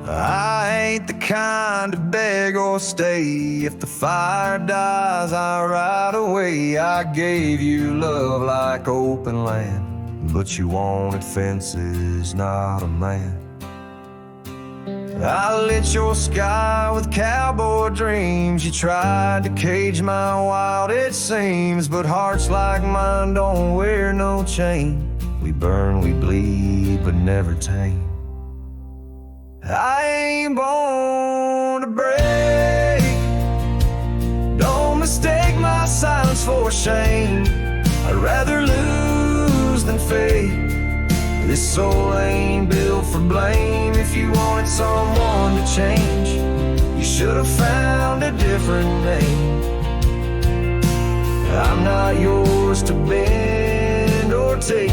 I ain't the kind to beg or stay. If the fire dies, I ride away. I gave you love like open land, but you wanted fences, not a man. I lit your sky with cowboy dreams. You tried to cage my wild, it seems, but hearts like mine don't wear no chain. We burn, we bleed, but never tame. I ain't born to break. Don't mistake my silence for shame. I'd rather lose than fake. This soul ain't built for blame. If you wanted someone to change, you should have found a different name. I'm not yours to bend or take.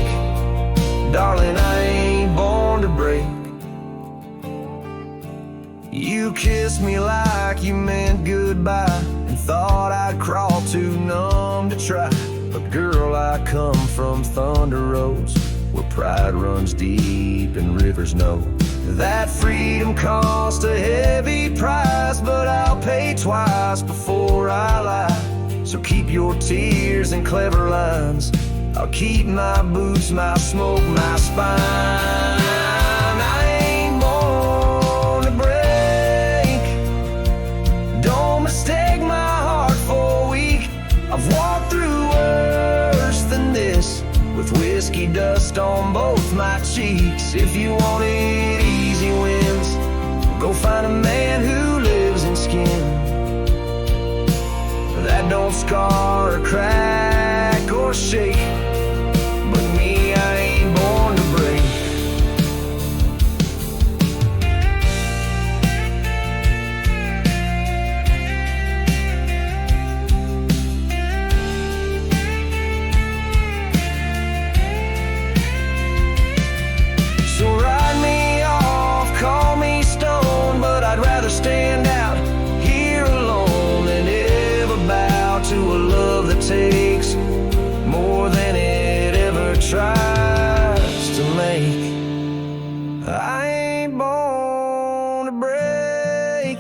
Darling, I ain't born to break. You kissed me like you meant goodbye, and thought I'd crawl too numb to try. But girl, I come from Thunder Roads, where pride runs deep and rivers know that freedom cost a heavy price. But I'll pay twice before I lie. So keep your tears and clever lines. I'll keep my boots, my smoke, my spine. Mistake my heart for weak. I've walked through worse than this, with whiskey dust on both my cheeks. If you wanted easy wins, go find a man who lives in skin that don't scar or crack or shake. But me, I ain't born to break. Stand out here alone and ever bow to a love that takes more than it ever tries to make. I ain't born to break.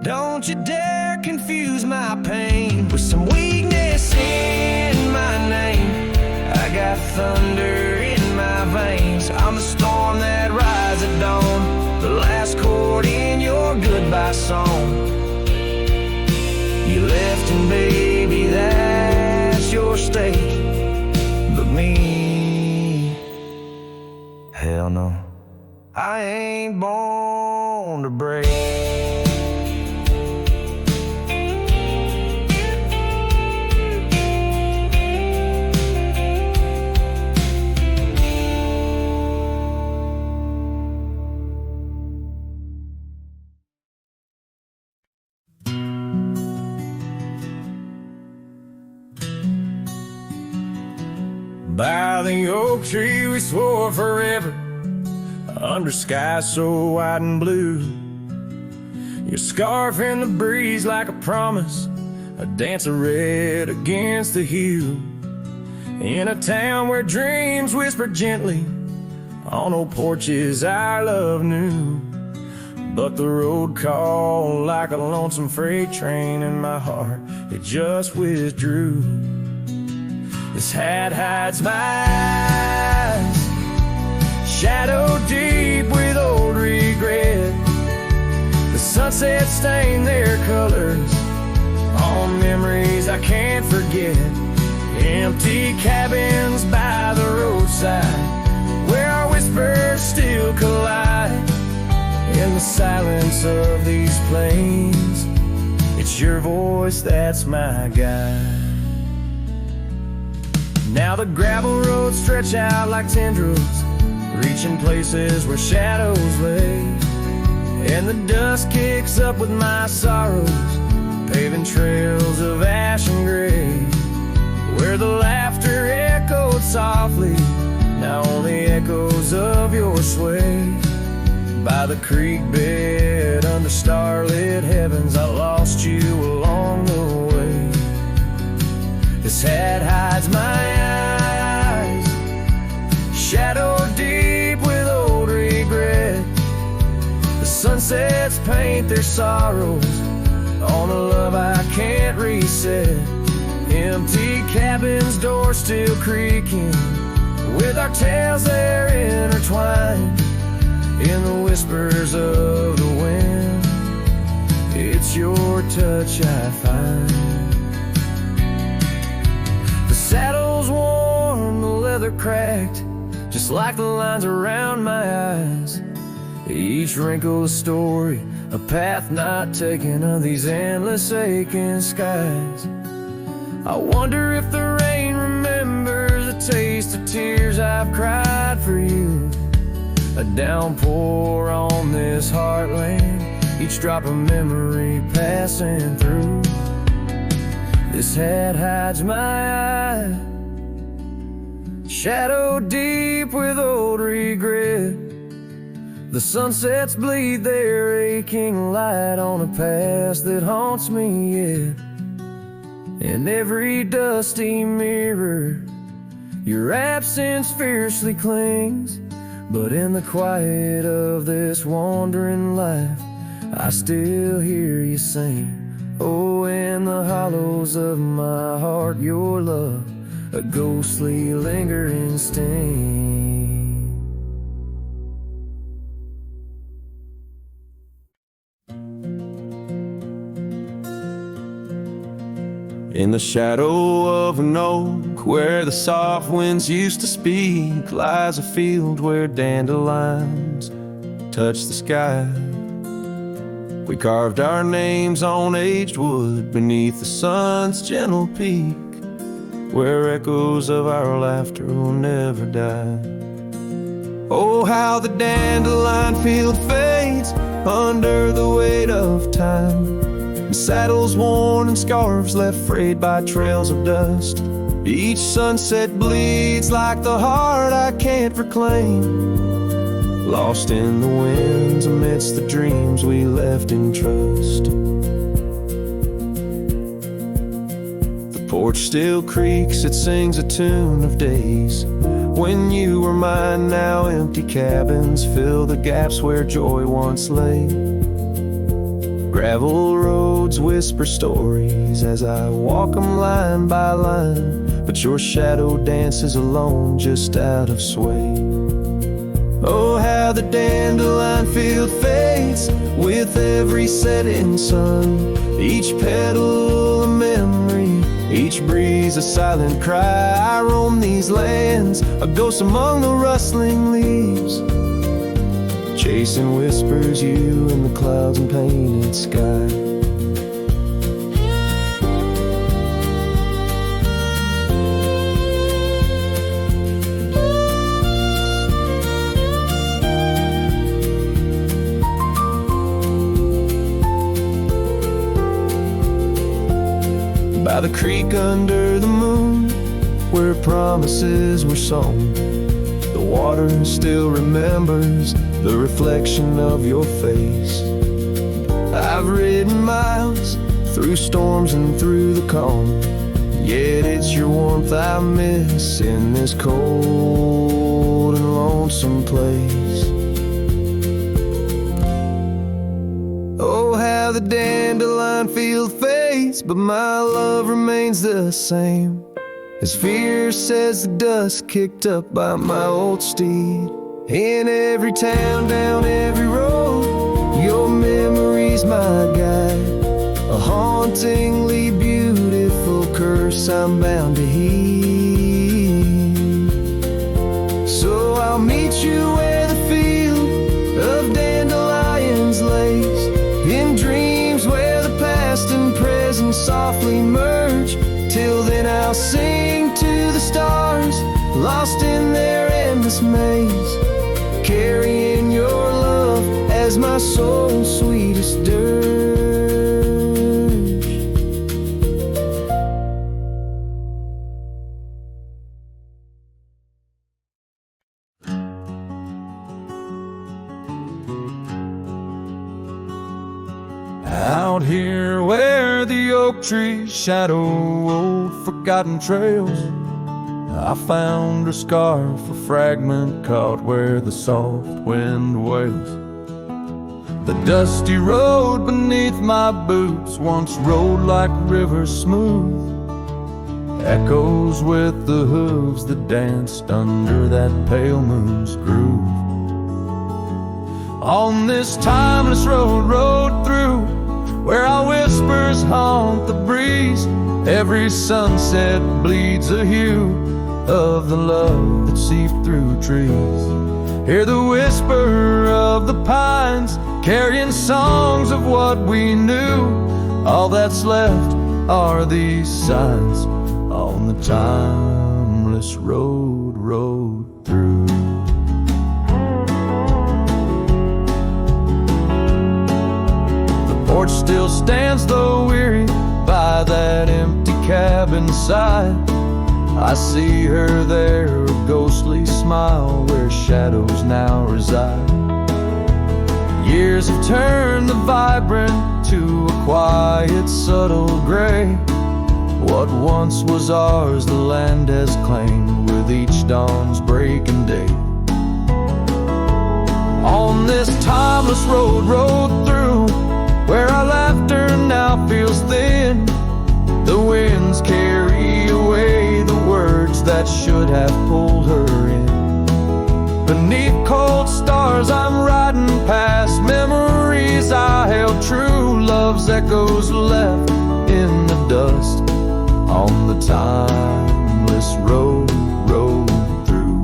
Don't you dare confuse my pain with some weakness in my name. I got thunder in my veins. I'm the storm that rides at dawn, the last chord in your goodbye song. You left and baby, that's your stake. But me, hell no, I ain't born to break. By the oak tree we swore forever, under skies so wide and blue. Your scarf in the breeze like a promise, a dance of red against the hue. In a town where dreams whisper gently, on old porches our love knew. But the road called like a lonesome freight train, and my heart, it just withdrew. This hat hides my eyes, shadow deep with old regret. The sunset stained their colors on memories I can't forget. Empty cabins by the roadside, where our whispers still collide. In the silence of these plains, it's your voice that's my guide. Now the gravel roads stretch out like tendrils, reaching places where shadows lay. And the dust kicks up with my sorrows, paving trails of ash and gray. Where the laughter echoed softly, now only echoes of your sway. By the creek bed under starlit heavens, I lost you along the way. This hat hides my eyes, shadow deep with old regret. their sorrows on a love I can't reset. Empty cabins, doors still creaking, with our tales there intertwined in the whispers of the wind. It's your touch I find. The saddle's warm, the leather cracked, just like the lines around my eyes. Each wrinkle a story, a path not taken of these endless aching skies. I wonder if the rain remembers the taste of tears I've cried for you. A downpour on this heartland, each drop of memory passing through. This hat hides my eye, shadow deep with old regret. The sunsets bleed their aching light on a past that haunts me yet. In every dusty mirror, your absence fiercely clings. But in the quiet of this wandering life, I still hear you sing. Oh, in the hollows of my heart, your love, a ghostly lingering sting. In the shadow of an oak, where the soft winds used to speak, lies a field where dandelions touch the sky. We carved our names on aged wood beneath the sun's gentle peak, where echoes of our laughter will never die. Oh, how the dandelion field fades under the weight of time, and saddles worn and scarves left frayed by trails of dust. Each sunset bleeds like the heart I can't reclaim, lost in the winds amidst the dreams we left in trust. The porch still creaks, it sings a tune of days when you were mine. Now empty cabins fill the gaps where joy once lay. Gravel roads whisper stories as I walk them line by line, but your shadow dances alone just out of sway. Oh, how the dandelion field fades with every setting sun, each petal a memory, each breeze a silent cry. I roam these lands, a ghost among the rustling leaves, chasing whispers, you in the clouds and painted sky. By the creek under the moon, where promises were sown, the water still remembers the reflection of your face. I've ridden miles through storms and through the calm, yet it's your warmth I miss in this cold and lonesome place. Oh, how the dandelion field fades, but my love remains the same, as fierce as the dust kicked up by my old steed. In every town, down every road, your memory's my guide, a hauntingly beautiful curse I'm bound to heed. So I'll meet you where the field of dandelions lays, in dreams where the past and present softly merge. Till then I'll sing to the stars, lost in their endless maze, carrying your love as my soul's sweetest dirge. Out here where the oak trees shadow old forgotten trails, I found a scarf, a fragment caught where the soft wind wails. The dusty road beneath my boots once rolled like rivers smooth, echoes with the hooves that danced under that pale moon's groove. On this timeless road, rode through, where our whispers haunt the breeze. Every sunset bleeds a hue of the love that seeped through trees. Hear the whisper of the pines, carrying songs of what we knew. All that's left are these signs on the timeless road, rode through. The porch still stands though weary by that empty cabin side. I see her there, a ghostly smile where shadows now reside. Years have turned the vibrant to a quiet, subtle gray. What once was ours, the land has claimed with each dawn's breaking day. On this timeless road, rode through, where our laughter now feels thin. The winds carry away the words that should have pulled her in. Beneath cold stars I'm riding past memories I held true. Love's echoes left in the dust on the timeless road, rode through.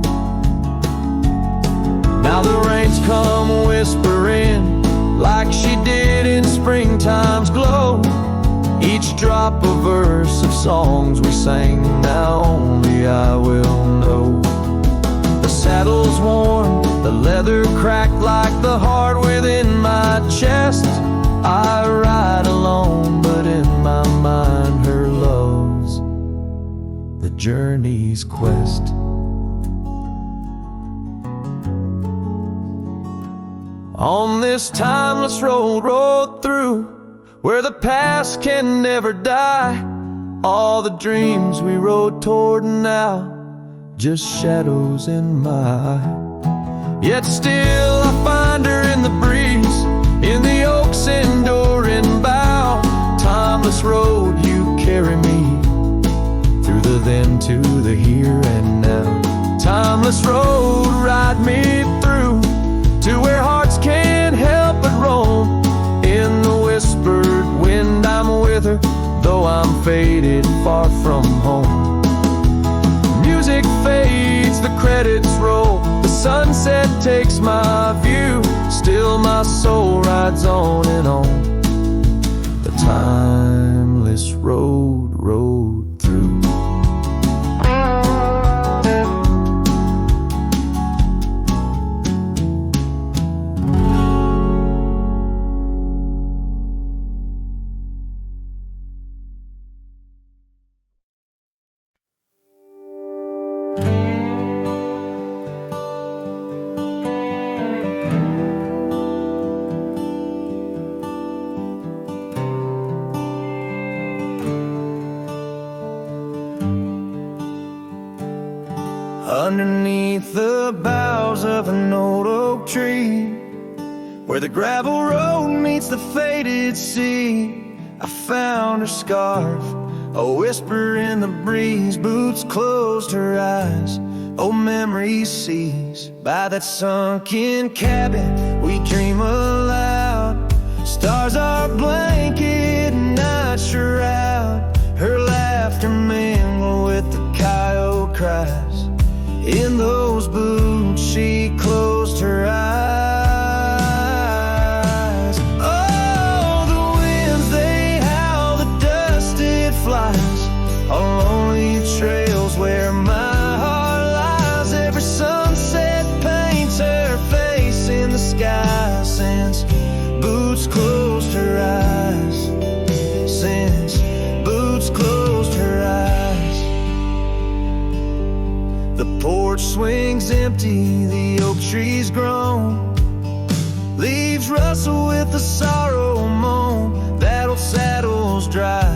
Now the rains come whispering like she did in springtime's glow. Each drop a verse of songs we sang, now only I will know. The saddle's worn, the leather cracked like the heart within my chest. I ride alone, but in my mind her love's the journey's quest. On this timeless road, rode through, where the past can never die. All the dreams we rode toward now, just shadows in my eye. Yet still I find her in the breeze, in the oak's enduring bough. Timeless road, you carry me through the then to the here and now. Timeless road, ride me through to where hearts can't help but roam. In the whispered wind I'm with her, though I'm faded far from home. Music fades, the credits roll, the sunset takes my view. Still my soul rides on and on the timeless road, rode through. Underneath the boughs of an old oak tree, where the gravel road meets the faded sea, I found her scarf, a whisper in the breeze. Boots closed her eyes, old memories seized by that sunken cabin. We dream aloud, stars are blanket and night shroud. Her laughter mingle with the coyote cries. In those boots she closed her eyes. Oh, the winds they howl, the dust it flies on lonely trails where my heart lies. Every sunset paints her face in the sky since boots closed her eyes. Since boots closed her eyes. The porch swings empty, the oak tree's grown. Leaves rustle with the sorrow moan. That old saddle's dry,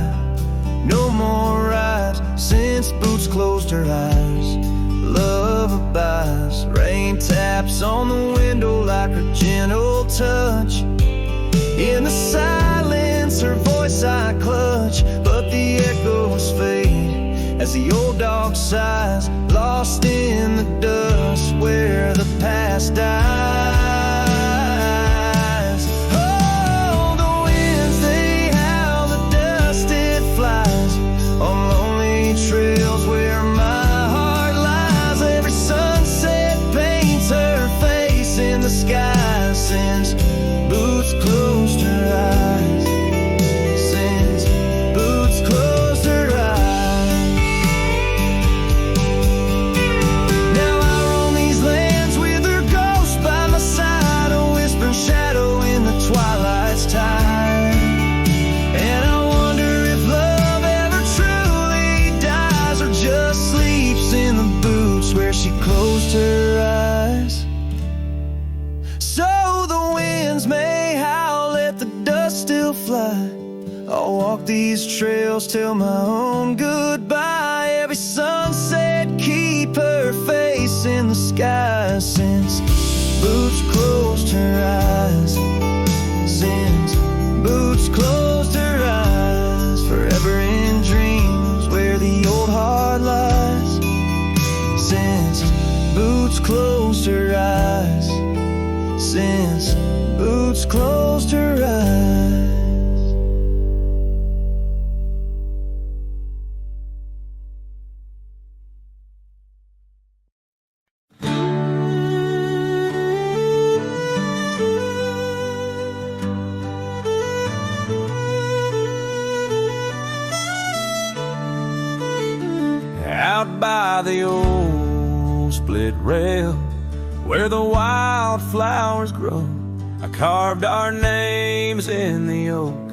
no more rides since boots closed her eyes. Love abides, rain taps on the window like a gentle touch. In the silence, her voice I clutch, but the echoes fade as the old dog sighs, lost in the dust where the past dies. Oh, the winds they howl, the dust it flies on lonely trails where my heart lies. Every sunset paints her face in the sky since boots closed her eyes. Since boots closed her eyes. Now I roam these lands with her ghost by my side, a whispering shadow in the twilight's tide. And I wonder if love ever truly dies, or just sleeps in the boots where she closed her eyes. So the winds may howl, let the dust still fly. I'll walk these trails till my own goodbye. Every sunset keep her face in the sky since boots closed her eyes. Since boots closed her eyes. Forever in dreams where the old heart lies. Since boots closed her eyes. Since boots closed her eyes. Out by the old split rail where the wildflowers grow, I carved our names in the oak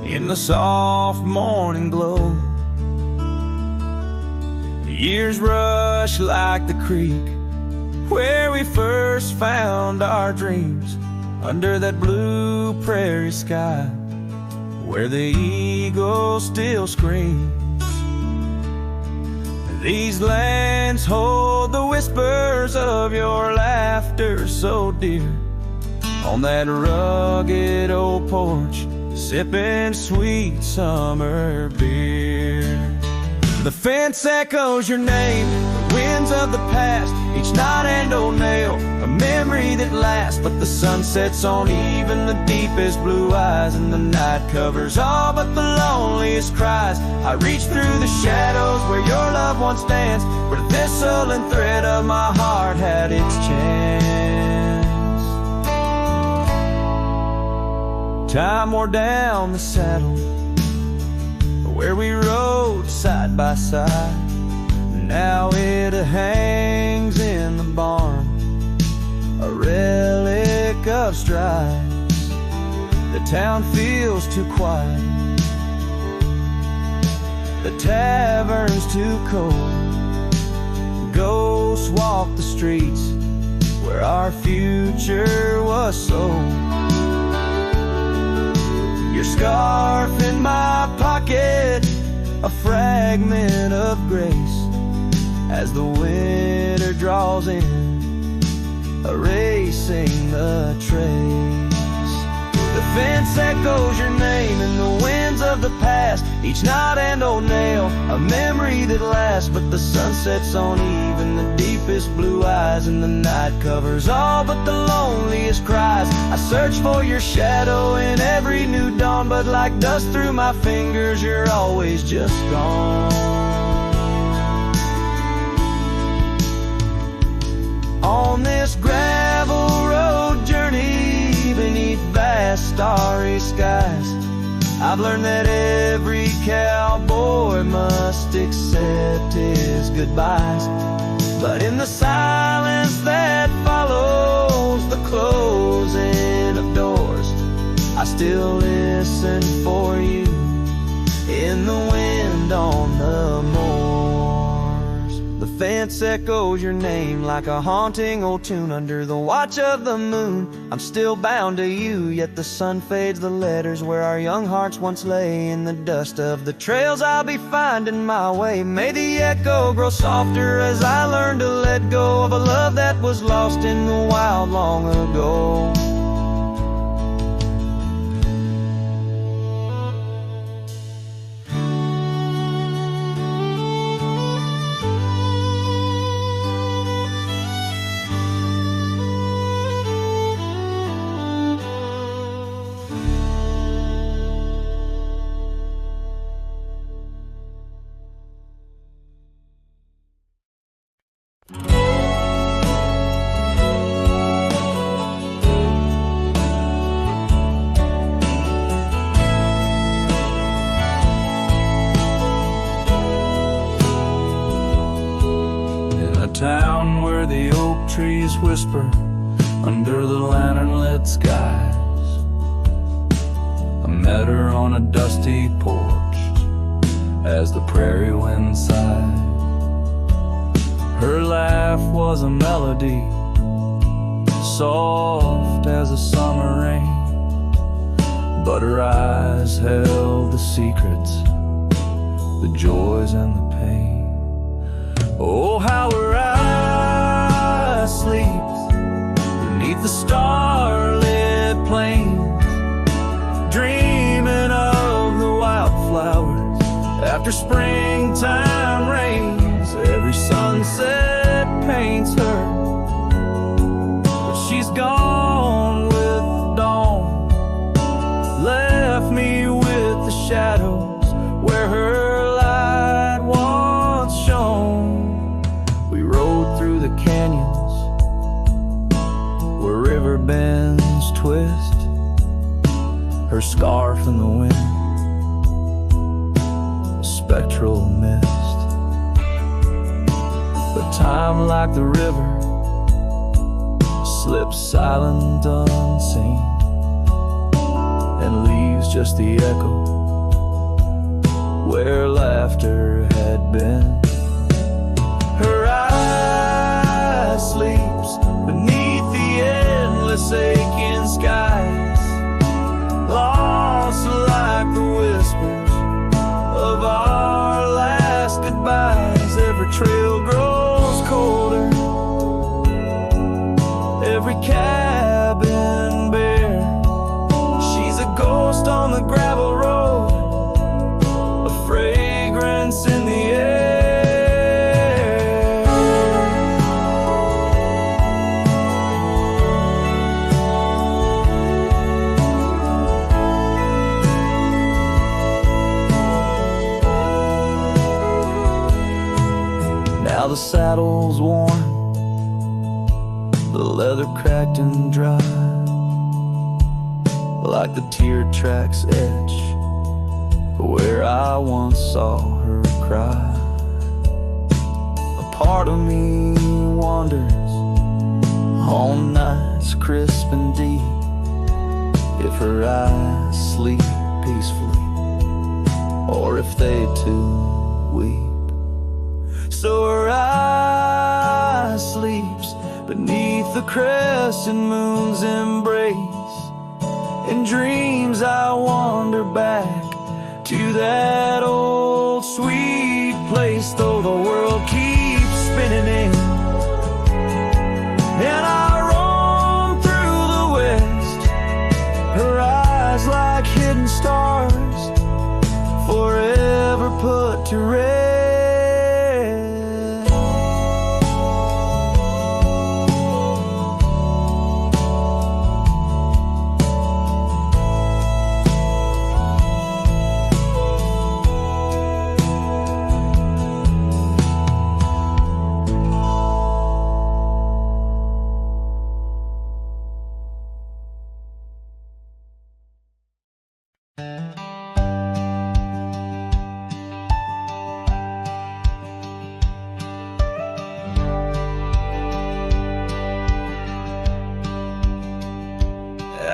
in the soft morning glow. The years rush like the creek where we first found our dreams, under that blue prairie sky where the eagle still screams. These lands hold the whispers of your laughter so dear, on that rugged old porch, sipping sweet summer beer. The fence echoes your name, the winds of the past, each knot and old nail, a memory that lasts. But the sun sets on even the deepest blue eyes, and the night covers all but the loneliest cries. I reach through the shadows where your love once danced, where the thistle and thread of my heart had its chance. Time wore down the saddle where we rode side by side. Now it hangs in the barn, a relic of strides. The town feels too quiet, the tavern's too cold. Ghosts walk the streets where our future was sold. Your scarf in my pocket, a fragment of grace, as the winter draws in, erasing the trace. The fence echoes your name in the winds of the past, each knot and old nail, a memory that lasts. But the sun sets on even the deepest blue eyes, and the night covers all but the loneliest cries. I search for your shadow in every new dawn, but like dust through my fingers, you're always just gone. On this gravel road journey beneath vast starry skies, I've learned that every cowboy must accept his goodbyes. But in the silence that follows the closing of doors, I still listen for you in the wind on the moors. The fence echoes your name like a haunting old tune under the watch of the moon. I'm still bound to you, yet the sun fades the letters where our young hearts once lay in the dust of the trails I'll be finding my way. May the echo grow softer as I learn to let go of a love that was lost in the wild long ago. town where the oak trees whisper under the lantern-lit skies. I met her on a dusty porch as the prairie wind sighed. Her laugh was a melody, soft as a summer rain, but her eyes held the secrets, the joys and the pain. Oh, how her eyes sleeps beneath the starlit plains, dreaming of the wildflowers after springtime rains. Every sunset paints her, but she's gone with the dawn, left me with the shadows where her light once shone. We rode through the canyons where river bends twist, her scarf in the wind, a spectral mist. But time, like the river, slips silent unseen and leaves just the echo where laughter had been. Her eye sleeps beneath the endless aching skies, lost like the whispers of our last goodbyes. Every trail grows colder, every cabin bare. She's a ghost on the gravel road, a fragrance in the air. Now the saddle's worn, the leather cracked and dry, like the tear tracks etch where I once saw her cry. A part of me wonders on nights crisp and deep if her eyes sleep peacefully or if they too weep. So her eyes sleeps beneath the crescent moon's embrace. In dreams I wander back to that old sweet place, though the world keeps spinning in and I roam through the west. Her eyes like hidden stars, forever put to rest.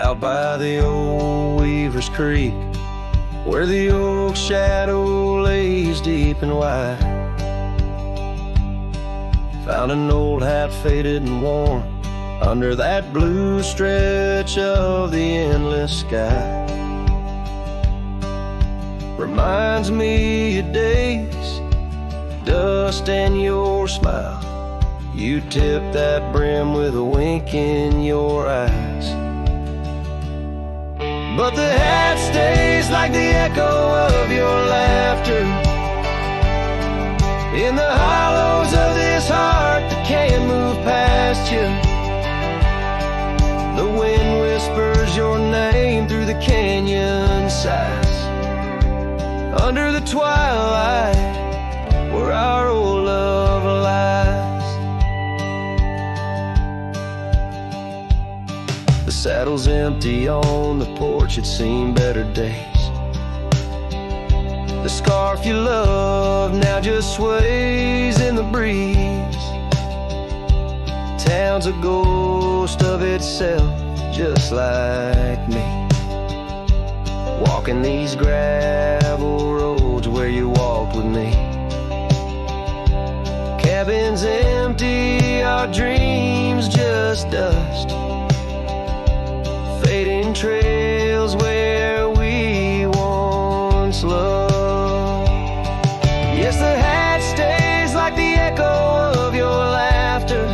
Out by the old Weaver's Creek, where the oak shadow lays deep and wide, found an old hat faded and worn under that blue stretch of the endless sky. Reminds me of days, dust and your smile. You tipped that brim with a wink in your eyes. But the hat stays like the echo of your laughter in the hollows of this heart that can't move past you. The wind whispers your name through the canyon sighs, under the twilight where our old love lies. The saddle's empty on the porch, it's seen better days. The scarf you love now just sways in the breeze. a ghost of itself, just like me, walking these gravel roads where you walked with me. Cabins empty, our dreams just dust, fading trails where we once loved. Yes, the hat stays like the echo of your laughter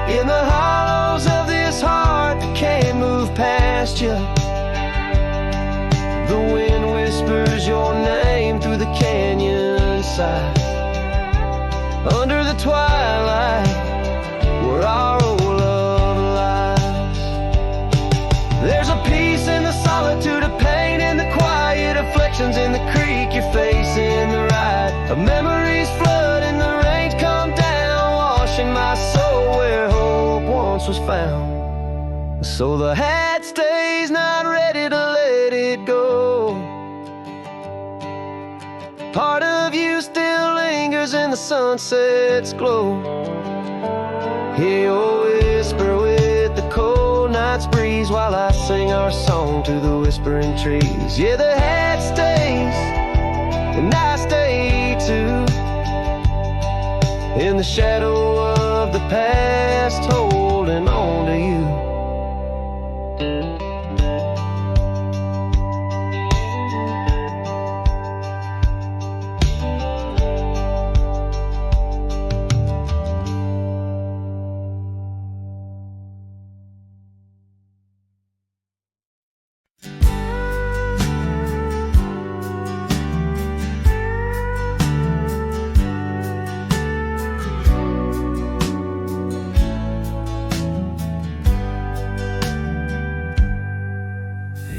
in the hollows of this heart that can't move past you. The wind whispers your name through the canyon side, under the twilight where our old love lies. There's a peace in the solitude of pain, in the quiet afflictions, in the creek you're facing the ride of memories flood and the rains come down, washing my soul where hope once was found. So the hat stays, not ready to let it go. Part of you still lingers in the sunset's glow. Hear your whisper with the cold night's breeze, while I sing our song to the whispering trees. Yeah, the hat stays, and I stay too, in the shadow of the past, holding on to you.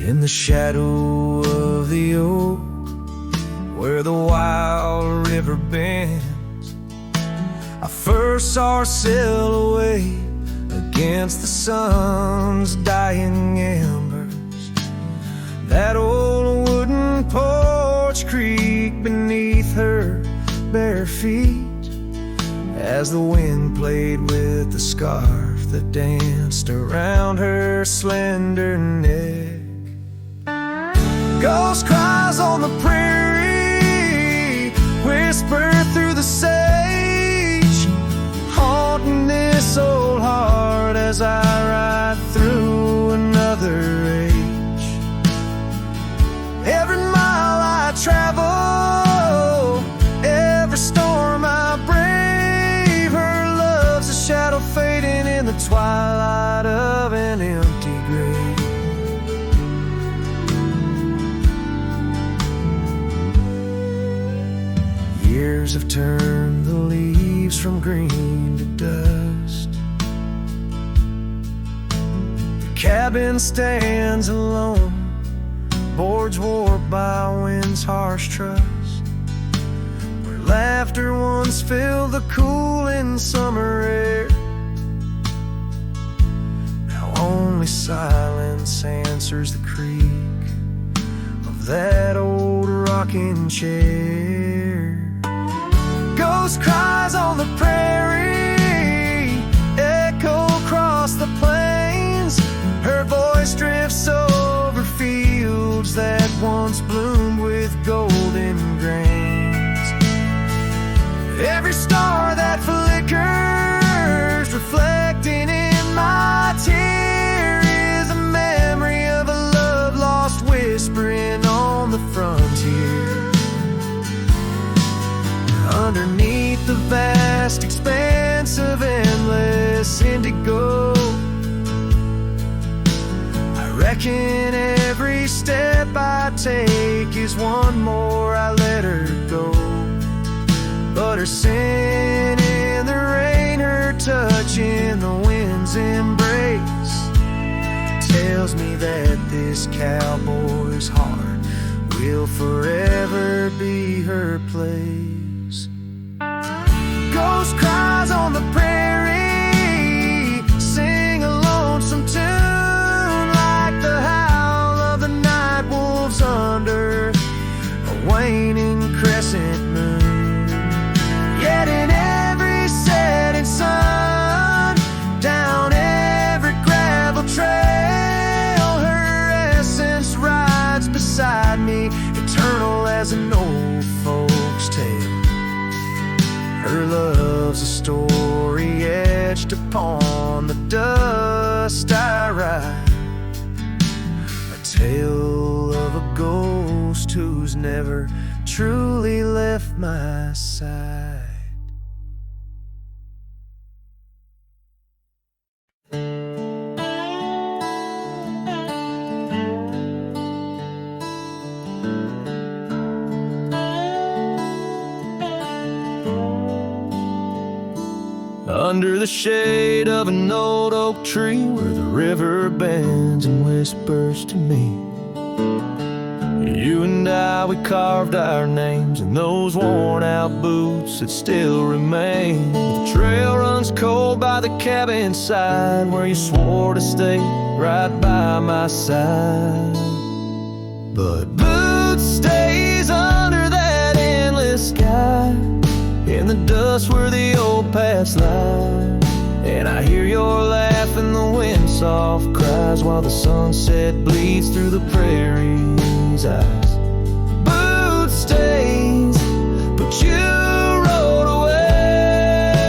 In the shadow of the oak, where the wild river bends, I first saw her silhouette against the sun's dying embers. That old wooden porch creaked beneath her bare feet as the wind played with the scarf that danced around her slender neck. Ghost cries on the prairie whisper through the sage, haunting this old heart as I ride through another age. Every mile I travel, every storm I brave, her love's a shadow fading in the twilight of an empty grave. Years have turned the leaves from green to dust. The cabin stands alone, boards warped by wind's harsh trust, where laughter once filled the cooling summer air. Now only silence answers the creak of that old rocking chair. Ghost cries on the prairie echo across the plains, her voice drifts over fields that once bloomed with golden grains. Every star that flickers reflecting in my tear is a memory of a love lost whispering on the frontier. Underneath the vast expanse of endless indigo, I reckon every step I take is one more I let her go. But her sin in the rain, her touch in the wind's embrace, tells me that this cowboy's heart will forever be her place. Ghost cries on the prairie sing a lonesome tune, like the howl of the night wolves under a waning crescent moon. Yet in every setting sun, Her love's a story etched upon the dust I write, a tale of a ghost who's never truly left my side. Under the shade of an old oak tree, where the river bends and whispers to me, you and I, we carved our names in those worn out boots that still remain. The trail runs cold by the cabin side, where you swore to stay right by my side. But boots stays under that endless sky, in the dust where the old paths lie. And I hear your laugh and the wind soft cries, while the sunset bleeds through the prairie's eyes. Boot stays, but you rode away,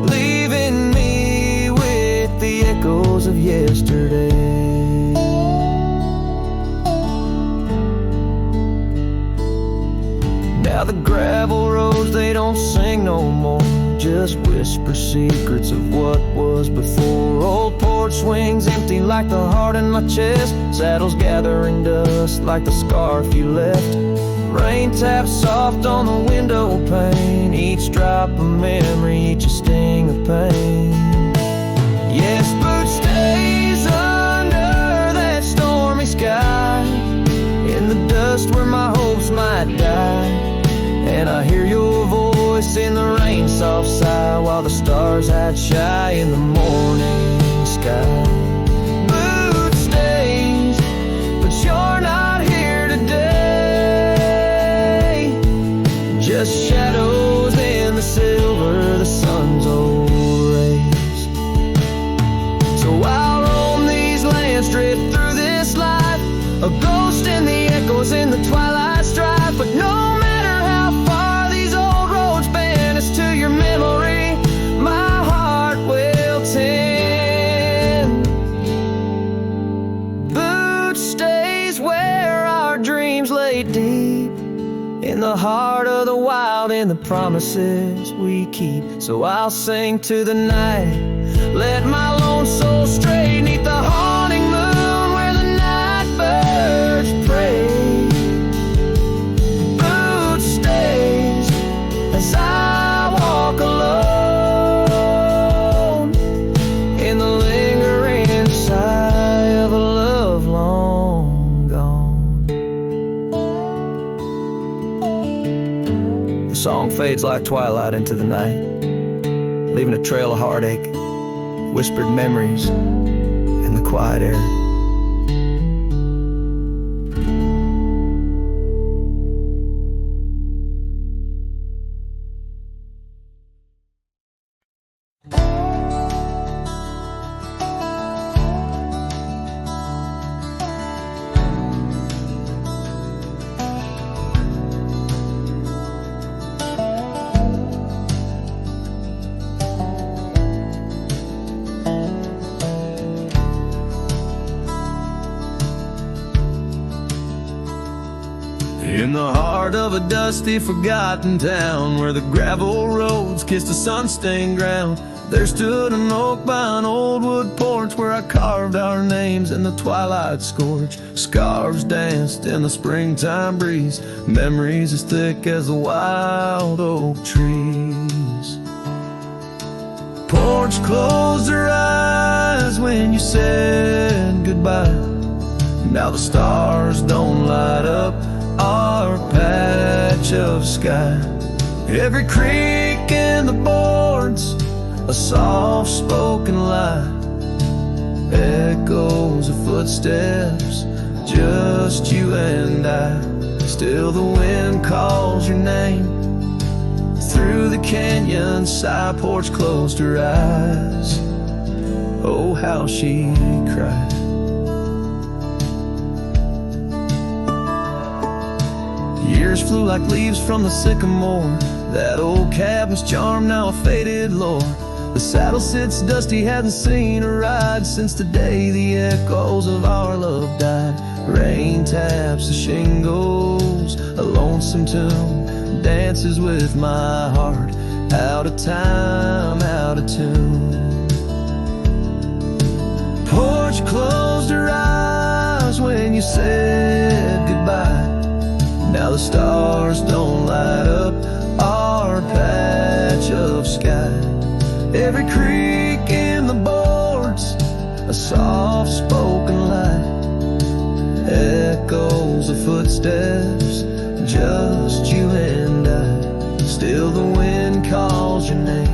leaving me with the echoes of yesterday. Now the gravel roads, they don't sing no more, just whisper secrets of what was before. Old porch swings empty like the heart in my chest, saddles gathering dust like the scarf you left. Rain taps soft on the window pane, each drop a memory, each a sting of pain. Yes, boot stays under that stormy sky, in the dust where my hopes might die. And I hear your voice in the rain soft sigh, while the stars hide shy in the morning sky. Boot stays, but you're not here today, just shadows in the silver of the sun's old rays. So I'll roam these lands, drift through this life, a ghost in the echoes in the twilight strife. But no matter how far these old roads bend us to your memory, my heart will tend. Boot stays where our dreams lay deep, in the heart of the wild, in the promises we keep. So I'll sing to the night, let my lone soul stray 'neath the haunting moon where the night birds pray. Boot stays as I walk alone, in the lingering sigh of a love long gone. The song fades like twilight into the night, leaving a trail of heartache, whispered memories in the quiet air. In the heart of a dusty, forgotten town, where the gravel roads kissed the sun-stained ground, there stood an oak by an old wood porch, where I carved our names in the twilight scorch. Scarves danced in the springtime breeze, memories as thick as the wild oak trees. Porch closed her eyes when you said goodbye. Now the stars don't light up our patch of sky. Every creak in the boards, a soft-spoken lie, echoes of footsteps, just you and I. Still the wind calls your name through the canyon side. Porch closed her eyes, oh how she cried. Years flew like leaves from the sycamore, That old cabin's charm, now a faded lore. The saddle sits dusty, hasn't seen a ride since the day the echoes of our love died. Rain taps the shingles, a lonesome tune dances with my heart. Out of time, out of tune. Porch closed her eyes when you said goodbye. Now the stars don't light up our patch of sky. Every creak in the boards, a soft-spoken lie. Echoes of footsteps, just you and I. Still the wind calls your name.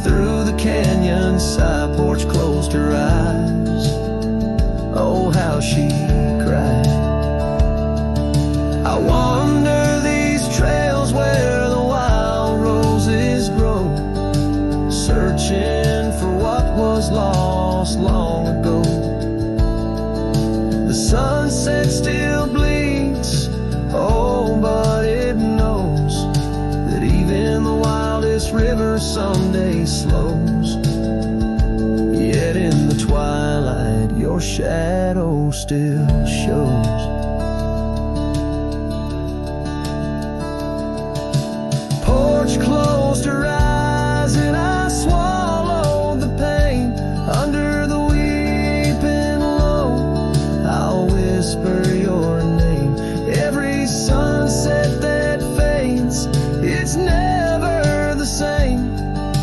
Through the canyon side, porch closed her eyes. Oh, how she cried. I wander these trails where the wild roses grow, searching for what was lost long ago. The sunset still bleeds, oh, but it knows that even the wildest river someday slows. Yet in the twilight, your shadow still shows. Porch closed her eyes and I swallowed the pain. Under the weeping low, I'll whisper your name. Every sunset that fades, it's never the same.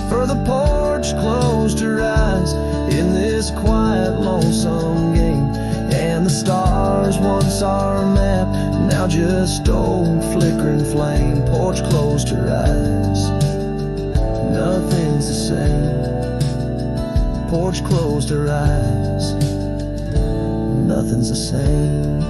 For the porch closed her eyes in this quiet, lonesome game. And the stars, once our map, now just old flickering flame. Porch closed her eyes, nothing's the same. Porch closed her eyes, nothing's the same.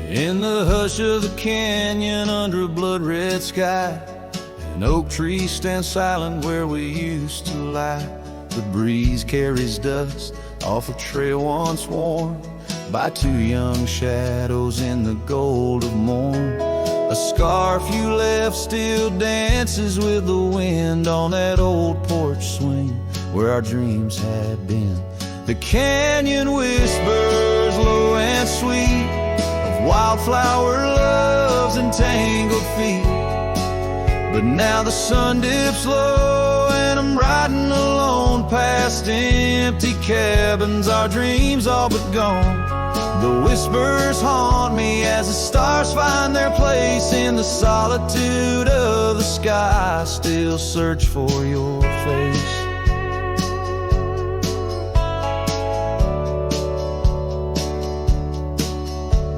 In the hush of the canyon under a blood-red sky, an oak tree stands silent where we used to lie. The breeze carries dust off a trail once worn by two young shadows in the gold of morn. A scarf you left still dances with the wind on that old porch swing where our dreams had been. The canyon whispers low and sweet of wildflower loves and tangled feet. But now the sun dips low and I'm riding alone past empty cabins, our dreams all but gone. The whispers haunt me as the stars find their place in the solitude of the sky. I still search for your face.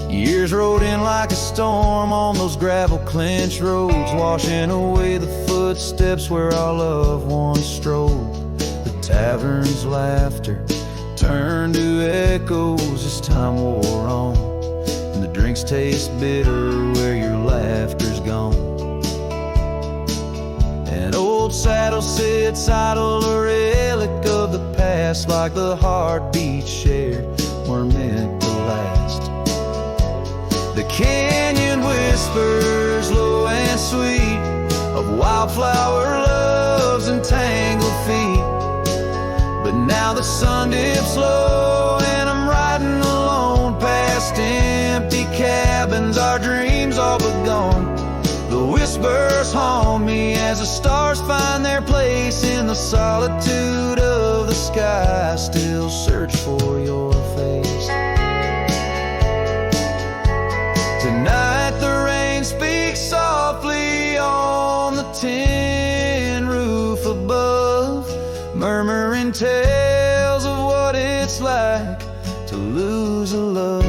Years rode in like a storm on those gravel clenched roads, washing away the footsteps where our loved ones strolled. The tavern's laughter turned to echoes as time wore on, and the drinks taste bitter where your laughter's gone. An old saddle sits idle, a relic of the past, like the heartbeats shared were meant to last. The canyon whispers low and sweet of wildflower loves and tangled feet. But now the sun dips low and I'm riding alone past empty cabins, our dreams all but gone. The whispers haunt me as the stars find their place in the solitude of the sky. I still search for your face. Tonight the rain speaks softly on the tin roof above, murmuring tales of what it's like to lose a love.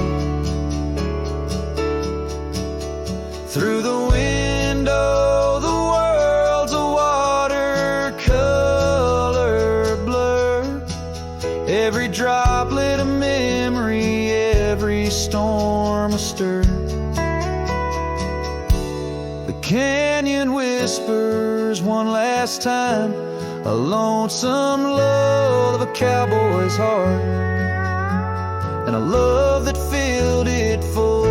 Through the wind The canyon whispers one last time, a lonesome love of a cowboy's heart, and a love that filled it full.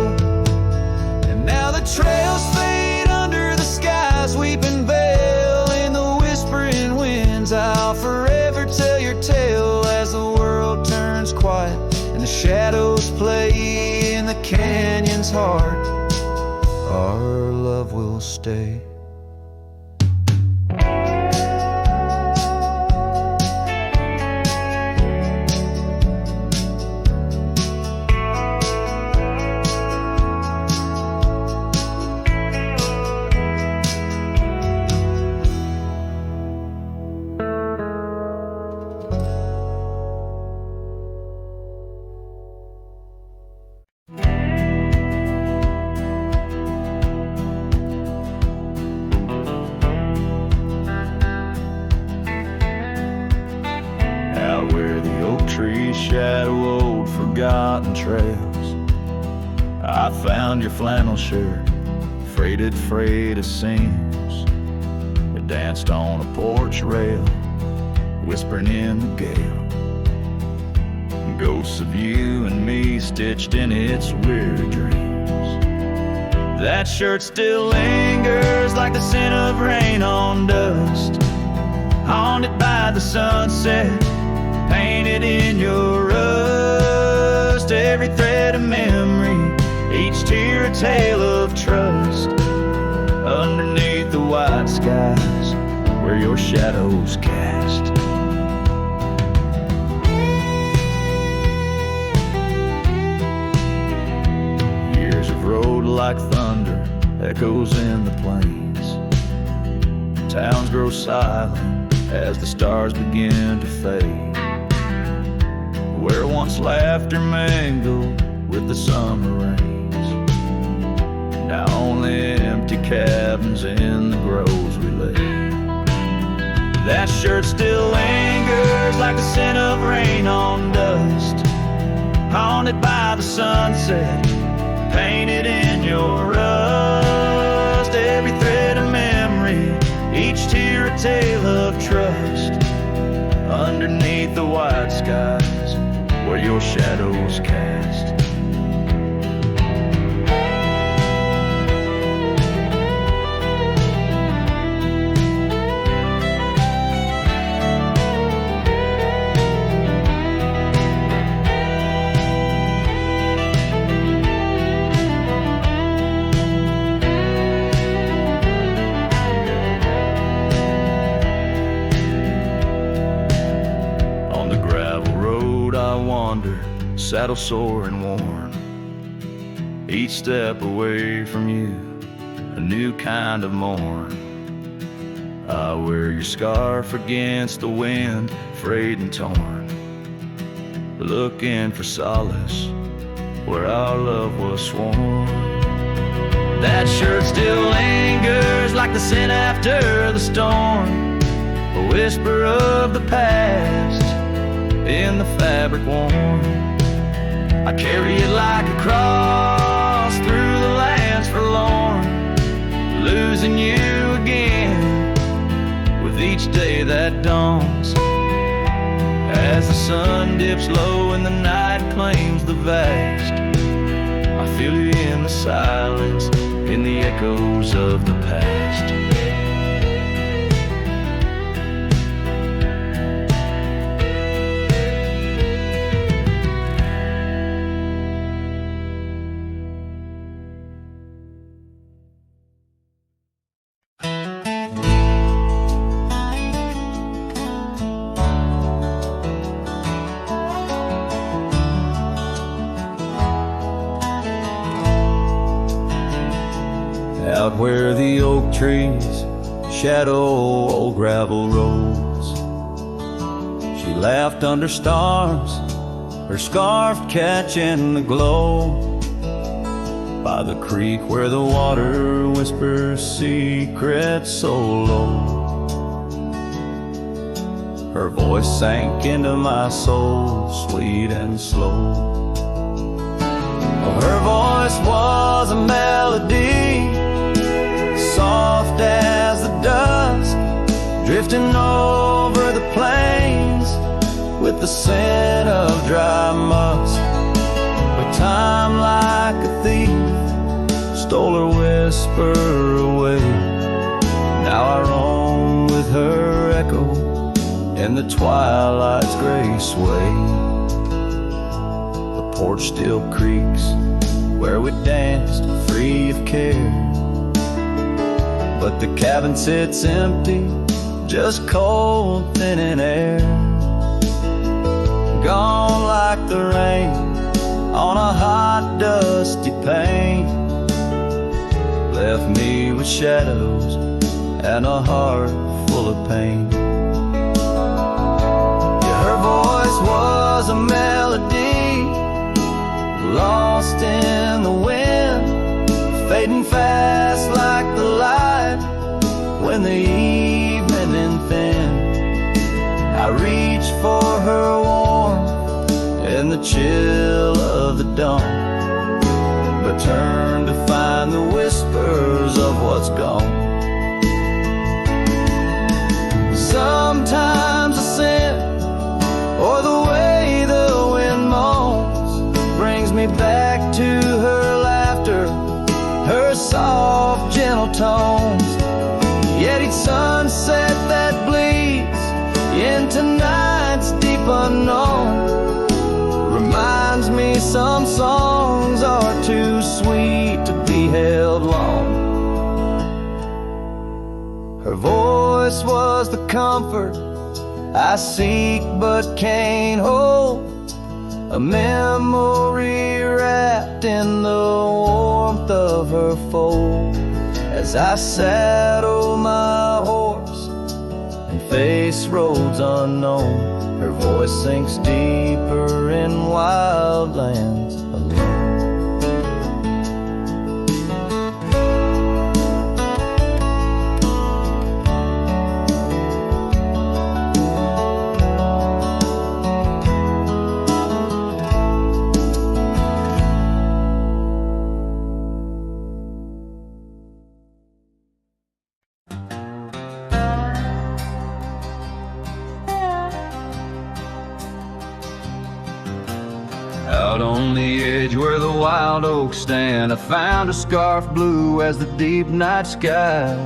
And now the trails fade under the sky's weeping veil. In the whispering winds, I'll forever tell your tale as the world turns quiet and the shadows play in the canyon's heart. Our love will stay. Shadow old forgotten trails, I found your flannel shirt, freighted freight of seams. It danced on a porch rail, whispering in the gale. Ghosts of you and me stitched in its weary dreams. That shirt still lingers like the scent of rain on dust, haunted by the sunset, painted in your rust. Every thread of memory, each tear a tale of trust. Underneath the white skies where your shadows cast. Years of road like thunder, echoes in the plains. Towns grow silent as the stars begin to fade. Where once laughter mingled with the summer rains, now only empty cabins in the groves we lay. That shirt still lingers like the scent of rain on dust, haunted by the sunset, painted in your rust. Every thread of memory, each tear a tale of trust. Underneath the white skies where your shadows cast. Saddle sore and worn, each step away from you, a new kind of morn. I wear your scarf against the wind, frayed and torn, looking for solace where our love was sworn. That shirt still lingers like the scent after the storm, a whisper of the past in the fabric worn. I carry it like a cross through the lands forlorn, losing you again with each day that dawns. As the sun dips low and the night claims the vast, I feel you in the silence, in the echoes of the past. Out where the oak trees shadow old gravel roads, she laughed under stars, her scarf catching the glow. By the creek where the water whispers secrets so low, her voice sank into my soul, sweet and slow. Her voice was a melody, drifting over the plains with the scent of dry musk. But time, like a thief, stole her whisper away. Now I roam with her echo in the twilight's gray sway. The porch still creaks where we danced free of care, but the cabin sits empty, just cold, thinning air. Gone like the rain on a hot, dusty pane, left me with shadows and a heart full of pain. Yeah, her voice was a melody, lost in the wind, fading fast like the light when the evening thinned. I reached for her warmth in the chill of the dawn, but turned to find the whispers of what's gone. Sometimes the scent or the way the wind moans brings me back to her laughter, her soft, gentle tones. Yet each sunset that bleeds into night's deep unknown reminds me some songs are too sweet to be held long. Her voice was the comfort I seek but can't hold, a memory wrapped in the warmth of her fold. As I saddle my horse and face roads unknown, her voice sinks deeper in wild lands alone. Out on the edge where the wild oaks stand, I found a scarf blue as the deep night sky.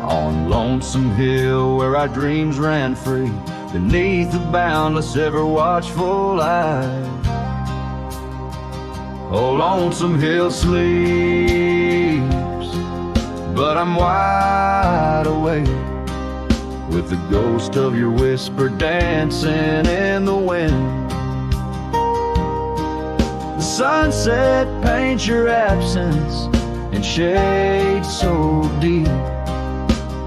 On Lonesome Hill where our dreams ran free, beneath the boundless, ever watchful eye. Oh, Lonesome Hill sleeps, but I'm wide awake, with the ghost of your whisper dancing in the wind. The sunset paints your absence in shade so deep,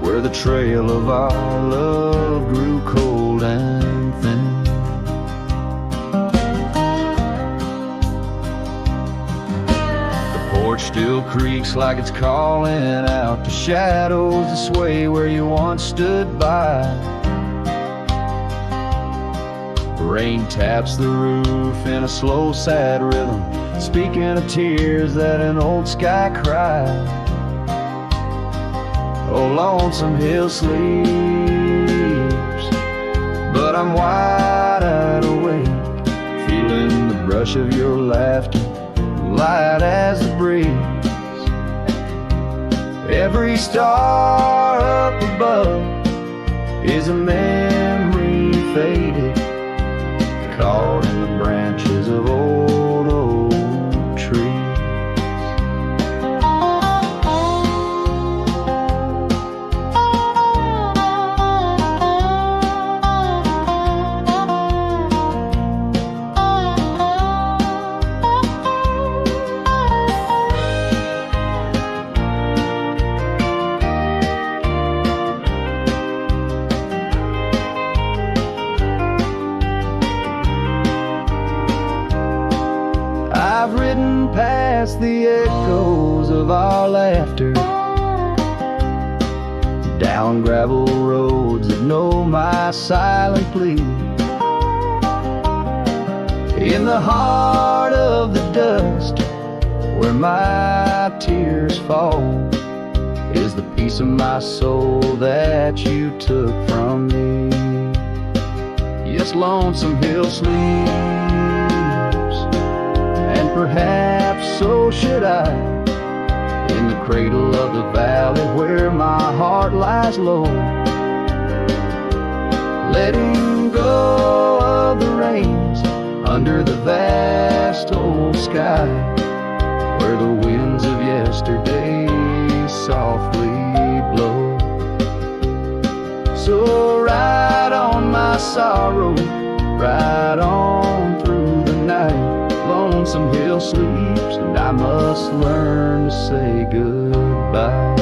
where the trail of our love grew cold and thin. The porch still creaks like it's calling out to shadows that sway where you once stood by. Rain taps the roof in a slow, sad rhythm, speaking of tears that an old sky cried. Oh, Lonesome Hill sleeps, but I'm wide awake, feeling the brush of your laughter, light as the breeze. Every star up above is a memory faded, caught in the branches of old oak trees. I've ridden past the echoes of our laughter, down gravel roads that know my silent plea. In the heart of the dust, where my tears fall, is the piece of my soul that you took from me. Yes, lonesome hill sleeps, and perhaps so should I, in the cradle of the valley where my heart lies low, letting go of the reins under the vast old sky, where the winds of yesterday softly blow. So ride on my sorrow, ride on through the night. Lonesome hill sleeps, and I must learn to say goodbye.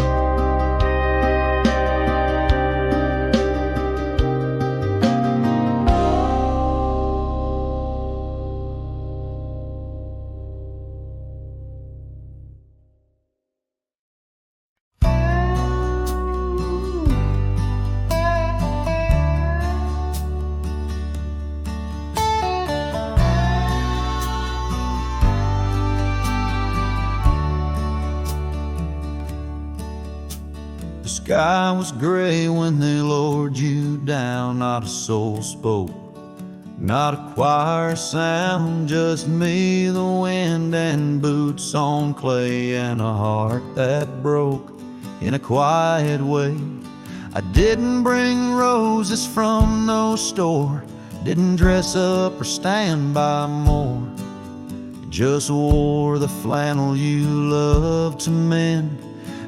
The sky was gray when they lowered you down. Not a soul spoke, not a choir sound, just me, the wind, and boots on clay, and a heart that broke in a quiet way. I didn't bring roses from no store, didn't dress up or stand by more, just wore the flannel you loved to mend,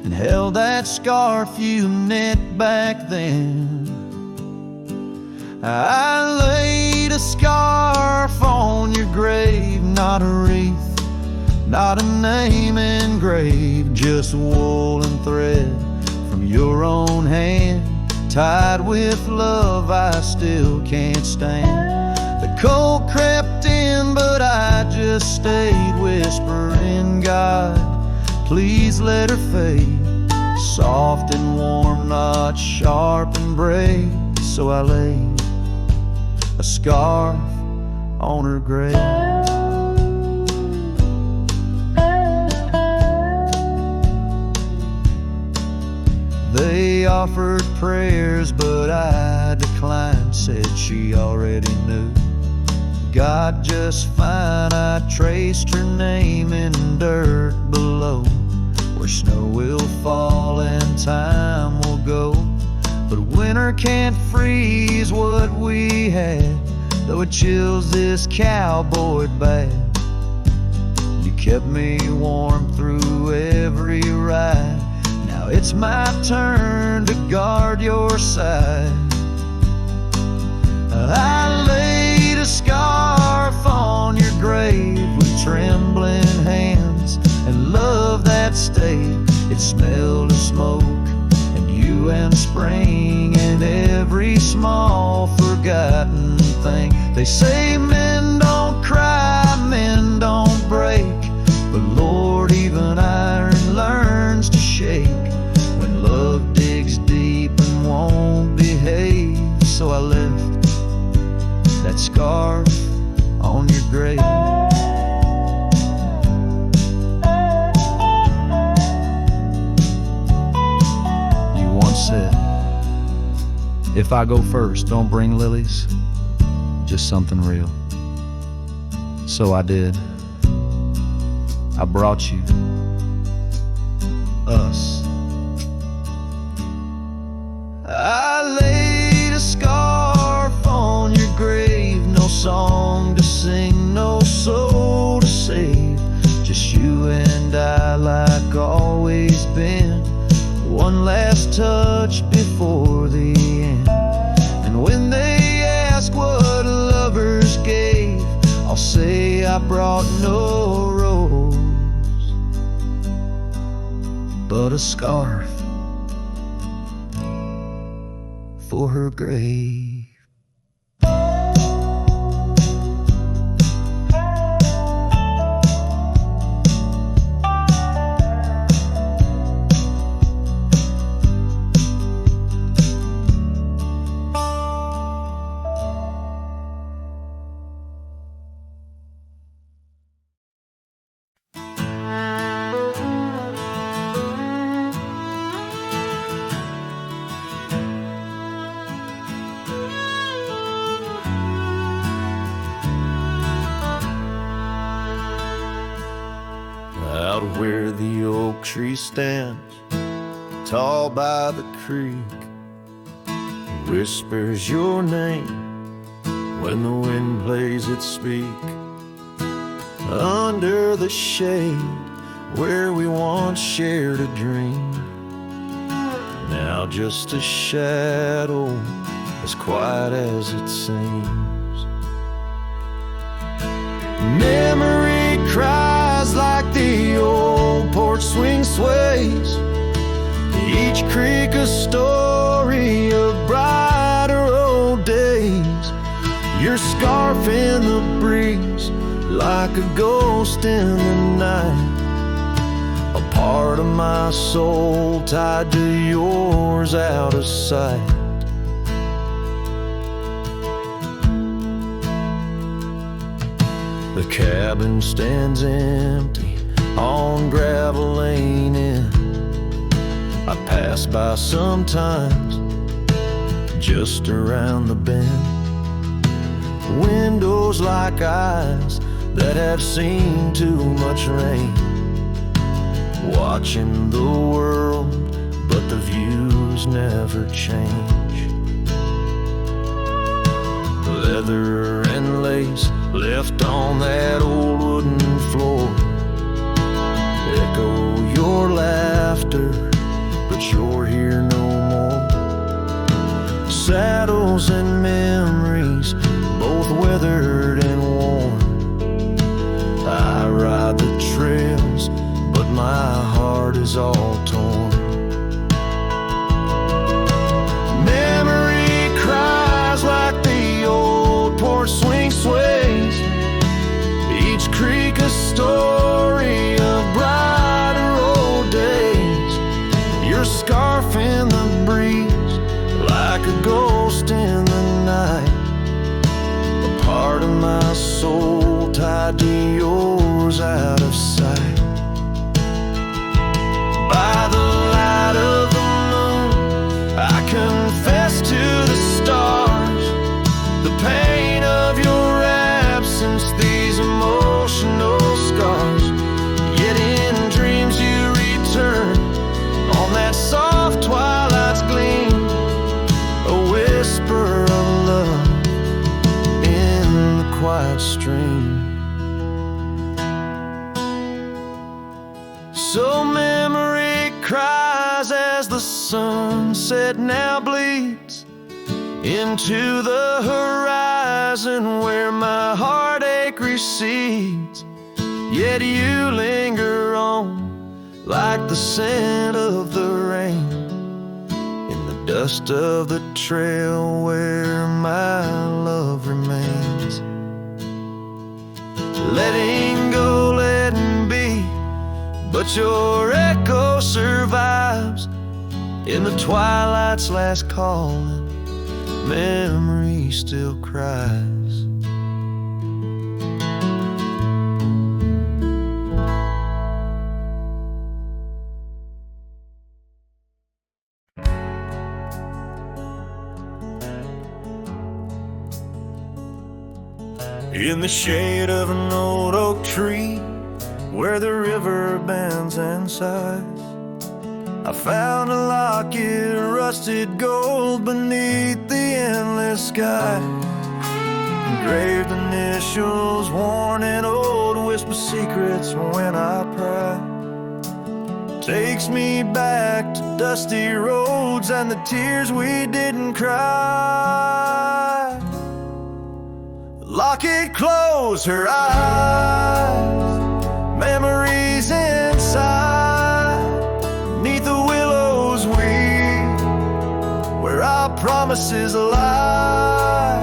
and held that scarf you knit back then. I laid a scarf on your grave, not a wreath, not a name engraved, just wool and thread from your own hand, tied with love I still can't stand. The cold crept in, but I just stayed, whispering, God, please let her fade. Soft and warm, not sharp and brave. So I laid a scarf on her grave. They offered prayers, but I declined, said she already knew. God just fine, I traced her name in dirt below, where snow will fall and time will go. But winter can't freeze what we had, though it chills this cowboy bad. You kept me warm through every ride, now it's my turn to guard your side. I laid a scarf on your grave with trembling hands, and love that stayed. It smelled of smoke and you and spring, and every small forgotten thing. They say men don't cry, men don't break, but Lord, even iron learns to shake when love digs deep and won't behave. So I left that scarf on your grave. You once said, if I go first, don't bring lilies, just something real. So I did. I brought you us. I laid a scarf on your grave, no song to sing, no soul to save, just you and I like always been. One last touch before the end. And when they ask what lovers gave, I'll say I brought no rose, but a scarf for her grave. tree stands tall by the creek, whispers your name when the wind plays its speak. Under the shade where we once shared a dream, now just a shadow as quiet as it seems. Memory cries like the old porch swing sways, each creak a story of brighter old days. Your scarf in the breeze like a ghost in the night, a part of my soul tied to yours out of sight. The cabin stands empty on gravel lane in. I pass by sometimes just around the bend. Windows like eyes that have seen too much rain, watching the world, but the views never change. Leather and lace left on that old wooden floor echo your laughter, but you're here no more. Saddles and memories, both weathered and worn. I ride the trails, but my heart is all torn. Memory cries like the old porch swing sways, each creak a story of brighter old days. Your scarf in the breeze like a ghost in the night, a part of my soul tied to yours out of sight. By the light of the moon, I confess to the stars the pain of your absence, these emotional scars. Yet in dreams you return on that soft twilight's gleam, a whisper of love in the quiet stream. So memory cries as the sunset now bleeds into the horizon where my heartache recedes. Yet you linger on like the scent of the rain in the dust of the trail where my love remains. Letting go, letting be, but your echo survives in the twilight's last calling. Memory still cries. In the shade of an old oak tree where the river bends and sighs, I found a locket of rusted gold beneath the endless sky. Engraved initials worn in old, whisper secrets when I pry. Takes me back to dusty roads and the tears we didn't cry. Locket closed her eyes, memories inside, neath the willows weep, where our promises lie.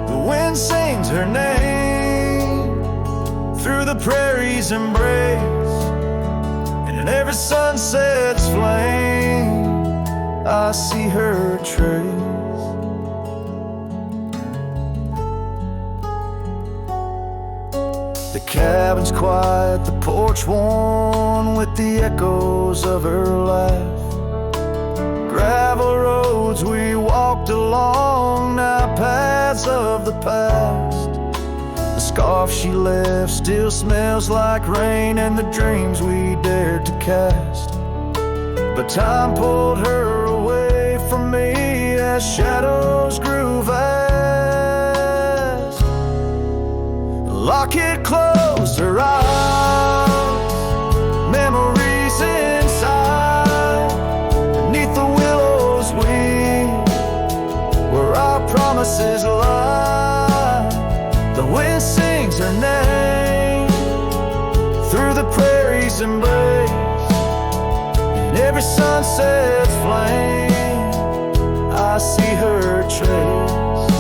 The wind sings her name through the prairie's embrace, and in every sunset's flame I see her trace. The cabin's quiet, the porch worn with the echoes of her laugh. Gravel roads we walked along, now paths of the past. The scarf she left still smells like rain, and the dreams we dared to cast but time pulled her away from me as shadows grew vast. Lock it closed, her eyes, memories inside, beneath the willows weep, where our promises lie. The wind sings her name through the prairie's embrace, and every sunset's flame I see her trace.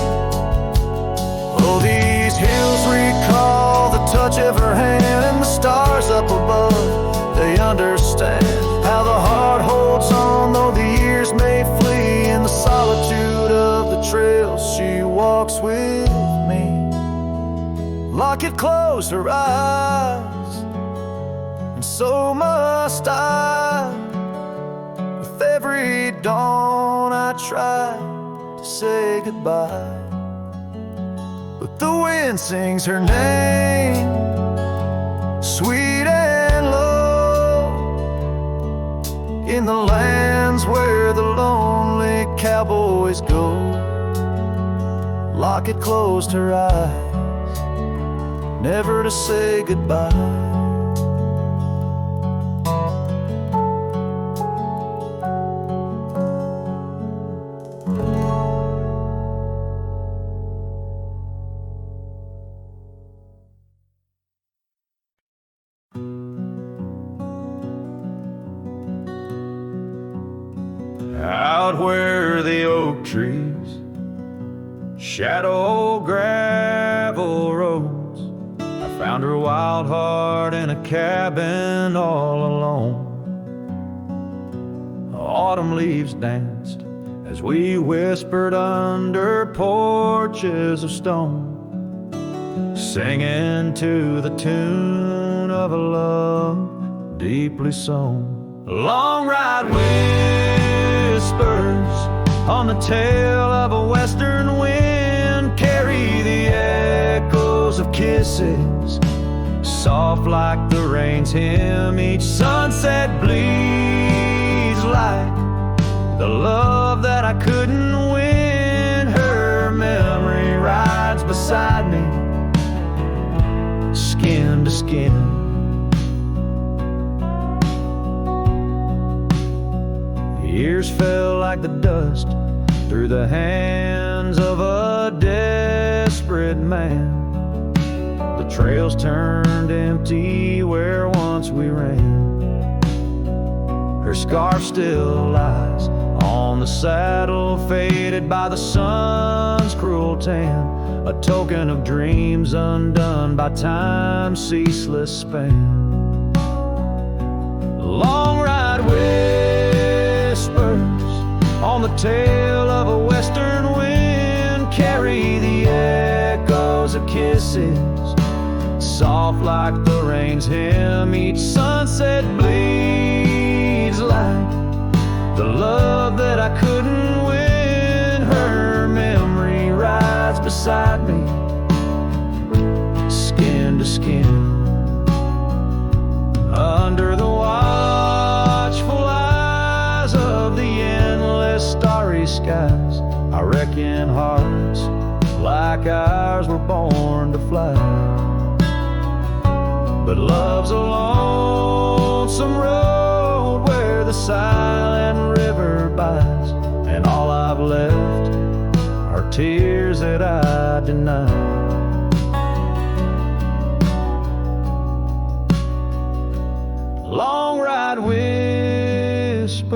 Oh, these hills recall the touch of her hand, and the stars up above, they understand how the heart holds on, though the years may flee. In the solitude of the trails she walks with me. Lock it closed, her eyes, and so must I. With every dawn I try to say goodbye, but the wind sings her name, sweet and low, in the lands where the lonely cowboys go. Lock it closed, her eyes, never to say goodbye. Out where the oak trees shadow gravel roads, I found her wild heart in a cabin all alone. Autumn leaves danced as we whispered under porches of stone, singing to the tune of a love deeply sown. Long ride whispers on the tail of a western wind carry the echoes of kisses, soft like the rain's hymn. Each sunset bleeds like the love that I couldn't win. Her memory rides beside me, skin to skin. Years fell like the dust through the hands of a desperate man. The trails turned empty where once we ran. Her scarf still lies on the saddle, faded by the sun's cruel tan, a token of dreams undone by time's ceaseless span. Long ride whispers on the tail of a western wind carry the echoes of kisses, soft like the rain's hymn. Each sunset bleeds like the love that I couldn't win. Her memory rides beside me, skin to skin. Under the watchful eyes of the endless starry skies, I reckon hearts like ours were born to fly. But love's a lonesome road where the silent river bites, and all I've left are tears that I deny. Long ride whispers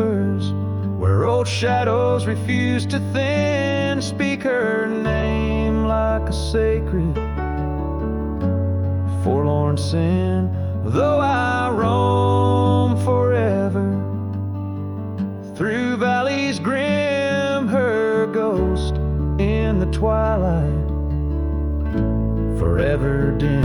where old shadows refuse to thin, speak her name like a sacred forlorn sin. Though I roam forever through valleys grim, her ghost in the twilight forever dim.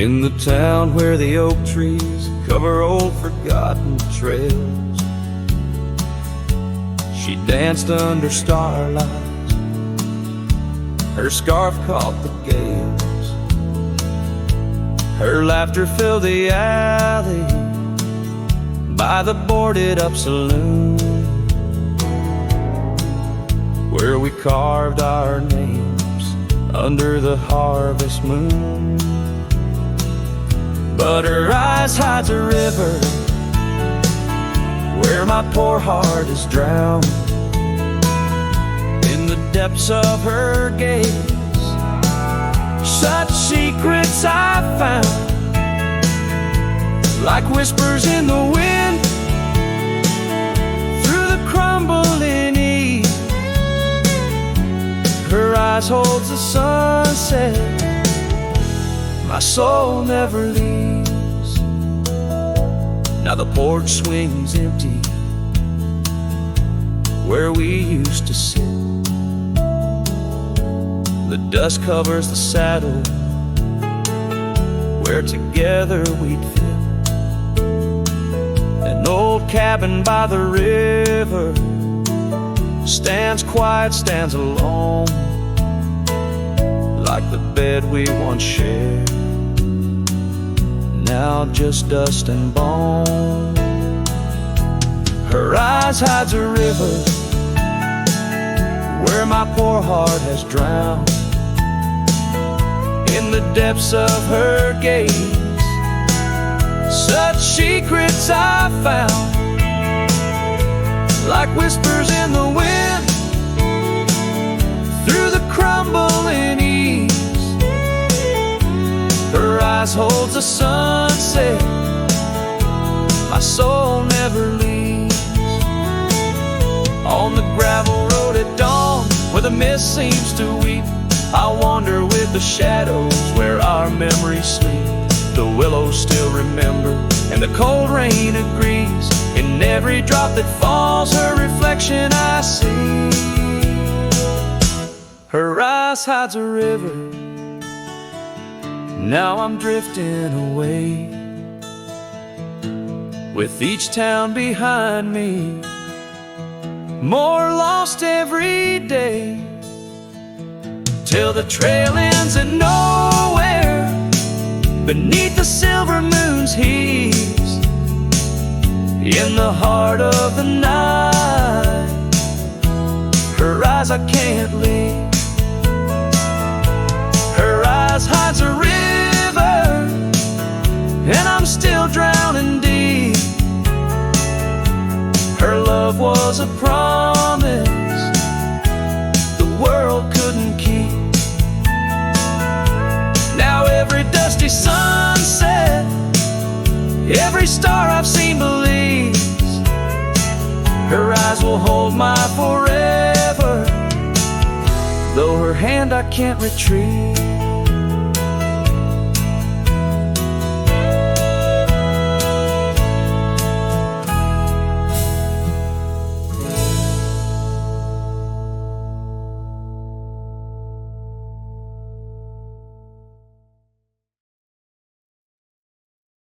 In the town where the oak trees cover old forgotten trails, she danced under starlight, her scarf caught the gales. Her laughter filled the alley by the boarded up saloon, where we carved our names under the harvest moon. But her eyes hides a river where my poor heart is drowned. In the depths of her gaze, such secrets I found, like whispers in the wind through the crumbling eve. Her eyes holds the sunset, my soul never leaves. Now the porch swings empty where we used to sit. The dust covers the saddle where together we'd fit. An old cabin by the river stands quiet, stands alone, like the bed we once shared, now just dust and bone. Her eyes hides a river where my poor heart has drowned. In the depths of her gaze, such secrets I found, like whispers in the wind through the crumbling eaves. Her eyes holds the sunset, my soul never leaves. On the gravel road at dawn, where the mist seems to weep, I wander with the shadows where our memories sleep. The willows still remember, and the cold rain agrees. In every drop that falls, her reflection I see. Her eyes hides a river, now I'm drifting away, with each town behind me, more lost every day, till the trail ends at nowhere, beneath the silver moon's heaves. In the heart of the night, her eyes I can't leave. Her eyes hides a river, and I'm still drowning deep. Her love was a promise the world couldn't keep. Now every dusty sunset, every star I've seen believes her eyes will hold my forever, though her hand I can't retrieve.